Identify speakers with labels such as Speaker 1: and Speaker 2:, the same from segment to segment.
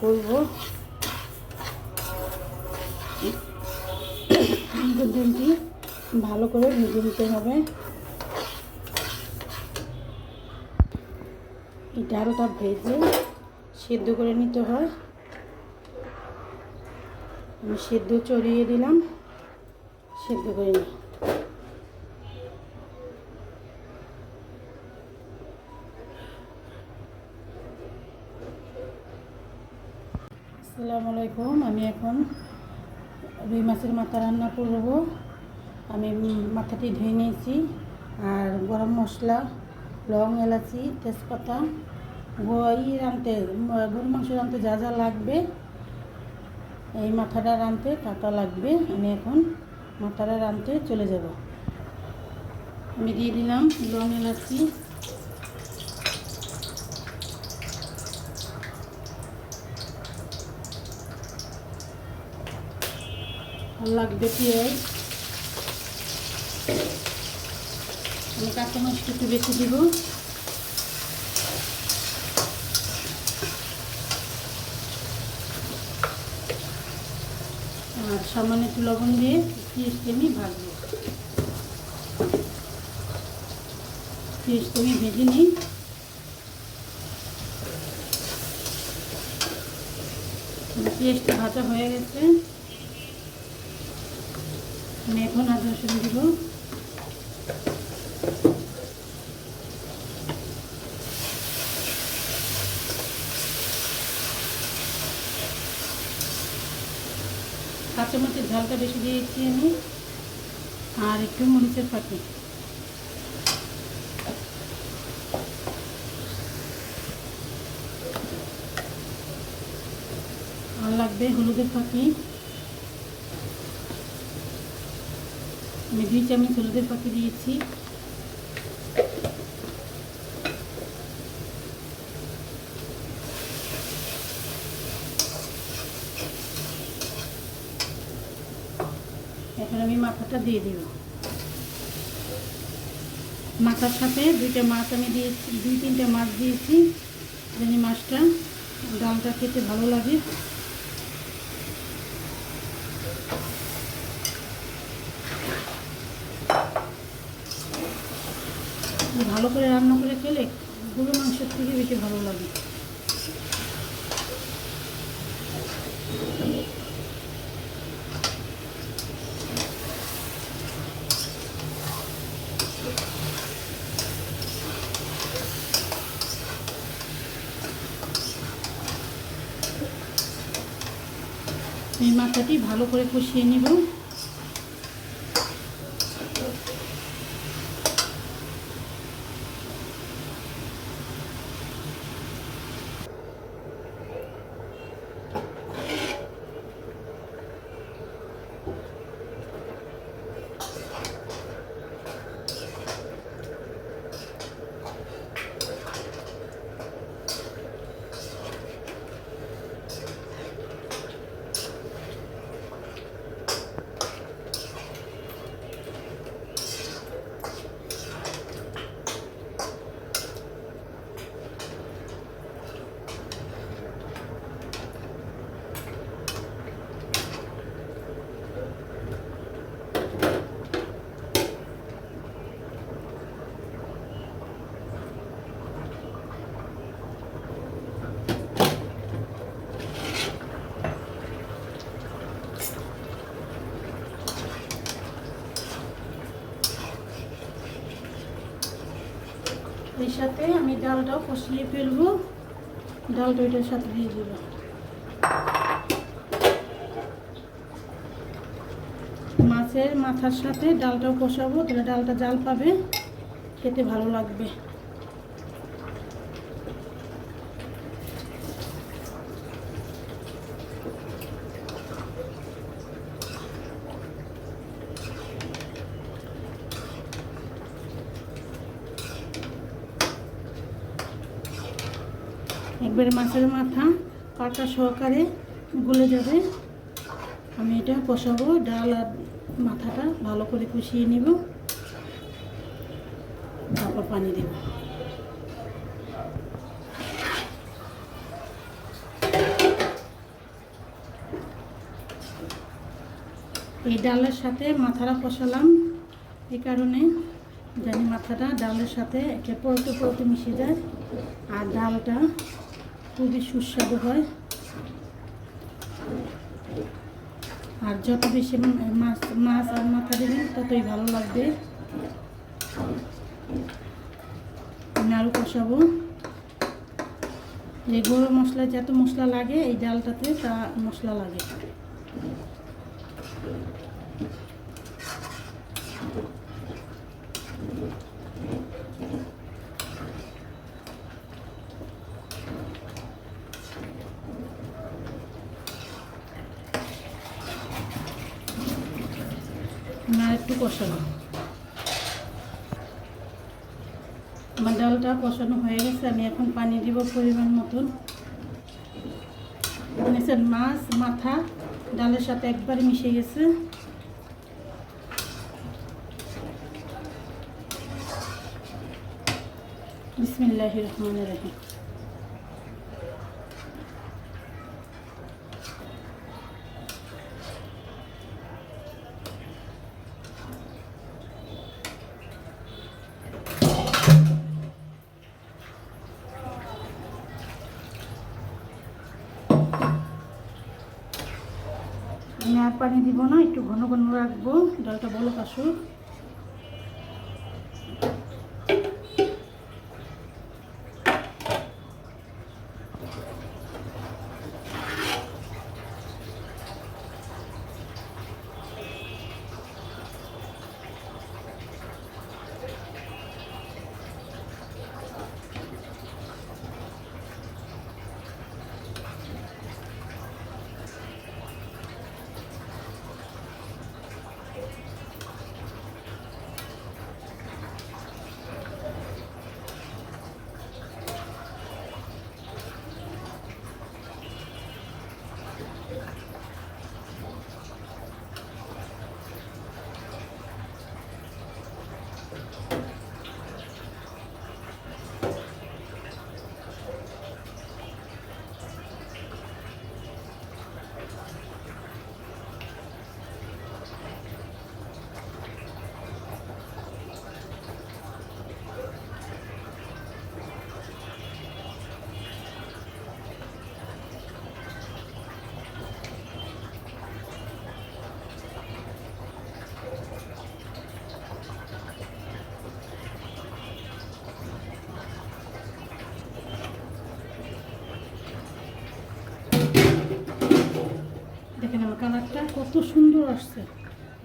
Speaker 1: করব। ডিমটি ভালো করে ভেজে নিতে হবে। এটা আরোটা ভেজে সেদ্ধ করে নিতে হয়। আমি সেদ্ধ চড়িয়ে দিলাম, সেদ্ধ করে নিই। আসসালামু আলাইকুম। আমি এখন রুই মাছের মাথা রান্না করব। আমি মাথাটি ধুয়ে নিয়েছি, আর গরম মশলা, লং, এলাচি, তেজপাতা, গরুর মাংস রাঁধতে যা যা লাগবে, এই মাথাটা রাঁধতে তা লাগবে। আমি এখন মাথাটা রাঁধতে চলে যাব। আমি দিয়ে দিলাম লং, এলাচি, আর লাগবে পেঁয়াজ। আমি কাঁচামরিচ একটু বেশি দিব, আর সামান্য একটু লবণ দিয়ে পেঁয়াজটা আমি ভাজবো। পেঁয়াজটা আমি ভেজে নিই। পেঁয়াজটা ভাজা হয়ে গেছে। আমি এখন আদা রসুন দিব। কাঁচামরিচের ঝালটা বেশি দিয়েছি আমি, আর একটু মরিচের ফাঁকি। আর লাগবে হলুদের ফাঁকি। আমি 2 চামচ হলুদের ফাঁকি দিয়েছি। এখন আমি মাথাটা দিয়ে দেব। মাথার সাথে 2টা মাছ আমি দিয়েছি, 2-3টা মাছ দিয়েছি। জানি মাছটা ডালটা খেতে ভালো লাগে। ভালো করে রান্না করে খেলে গরু মাংসের থেকে বেশি ভালো লাগে। এই মাথাটি ভালো করে কষিয়ে নিব। এর সাথে আমি ডালটাও কষিয়ে ফেলবো। ডালটা এটার সাথে দিয়ে দেব। মাছের মাথার সাথে ডালটাও কষাবো, তাহলে ডালটা জাল পাবে, খেতে ভালো লাগবে। একবারে মাছের মাথা কাটা সহকারে গলে যাবে। আমি এটা কষাবো, ডাল আর মাথাটা ভালো করে কষিয়ে নিব, তারপর পানি দেব। এই ডালের সাথে মাথাটা কষালাম এই কারণে জানি মাথাটা ডালের সাথে একে পরতে পরতে মিশে যায় আর ডালটা খুবই সুস্বাদু হয়। আর যত বেশি মাছ আর মাথা দেবেন ততই ভালো লাগবে। আমি আরও কষাবো। এই গরম মশলা যত মশলা লাগে এই ডালটাতে তা মশলা লাগে। আর একটু কষাবো। আমার ডালটা কষানো হয়ে গেছে, আমি এখন পানি দিব পরিমাণ মতন। মাছ মাথা ডালের সাথে একবারে মিশে গেছে। বিসমিল্লাহির রহমানির রহিম। আমি আর পানি দিব না, একটু ঘন ঘন রাখবো, ডালটা বলক আসুক। দেখেন আমার কালারটা কত সুন্দর আসছে,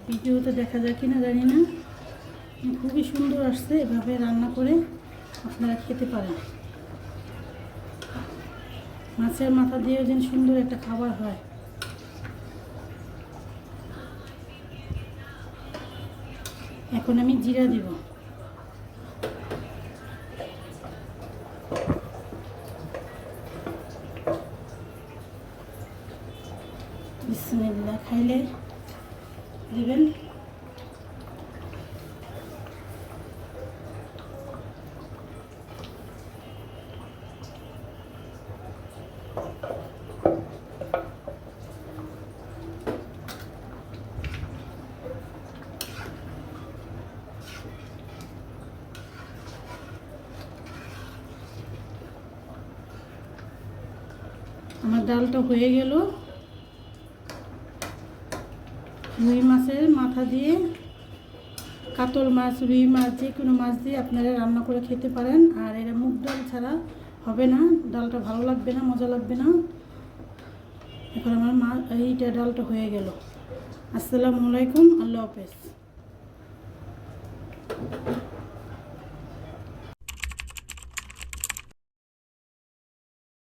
Speaker 1: ভিডিওতে দেখা যায় কিনা জানি না, খুবই সুন্দর আসছে। এভাবে রান্না করে আপনারা খেতে পারেন। মাছের মাথা দিয়েও যেন সুন্দর একটা খাবার হয়। এখন আমি জিরা দিব। বিসমিল্লাহ খাইলে দিবেন। আমার ডালটা হয়ে গেল। রুই মাছের মাথা দিয়ে, কাতল মাছ, রুই মাছ, যে কোনো মাছ দিয়ে আপনারা রান্না করে খেতে পারেন। আর এটা মুগ ডাল ছাড়া হবে না, ডালটা ভালো লাগবে না, মজা লাগবে না। এখন আমার এইটা ডালটা হয়ে গেল। আসসালামু আলাইকুম, আল্লাহ হাফেজ।